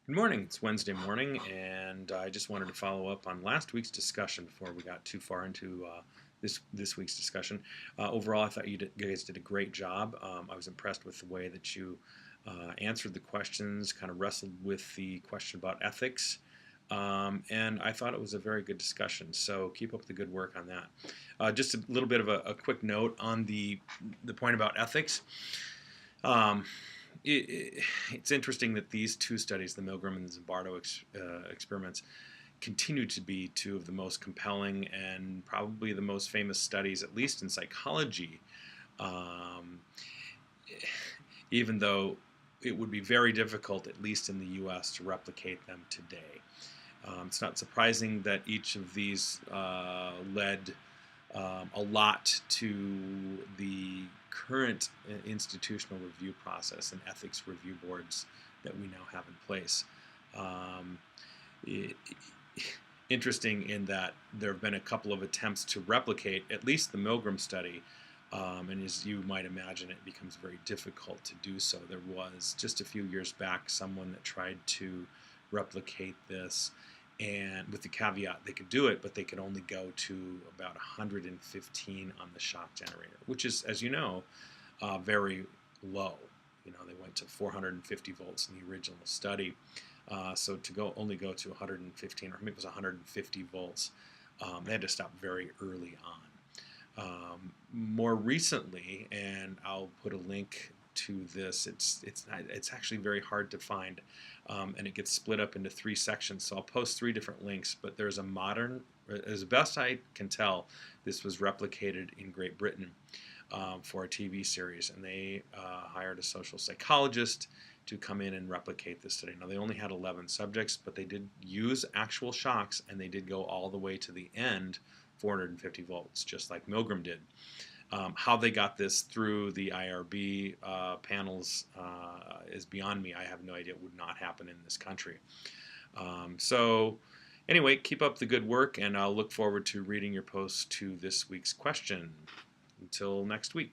Good morning. It's Wednesday morning, and I just wanted to follow up on last week's discussion before we got too far into this week's discussion. Overall, I thought you guys did a great job. I was impressed with the way that you answered the questions, kind of wrestled with the question about ethics, and I thought it was a very good discussion. So keep up the good work on that. Just a little bit of a quick note on the point about ethics. Um, it's interesting that these two studies, the Milgram and the Zimbardo experiments, continue to be two of the most compelling and probably the most famous studies, at least in psychology, um, even though it would be very difficult, at least in the US, to replicate them today. It's not surprising that each of these led a lot to the current institutional review process and ethics review boards that we now have in place. Um, it, Interesting in that there have been a couple of attempts to replicate at least the Milgram study, and as you might imagine, it becomes very difficult to do so. There was just a few years back someone that tried to replicate this, and with the caveat they could do it, but they could only go to about 115 on the shock generator, which is, as you know, very low. They went to 450 volts in the original study. So to only go to 115, or maybe it was 150 volts, they had to stop very early on. More recently, and I'll put a link to this. It's actually very hard to find, and it gets split up into three sections. So I'll post three different links. But there's a modern, as best I can tell, this was replicated in Great Britain for a TV series, and they hired a social psychologist to come in and replicate this study. Now, they only had 11 subjects, but they did use actual shocks, and they did go all the way to the end, 450 volts, just like Milgram did. How they got this through the IRB panels is beyond me. I have no idea. It would not happen in this country. So anyway, keep up the good work, and I'll look forward to reading your post to this week's question. Until next week.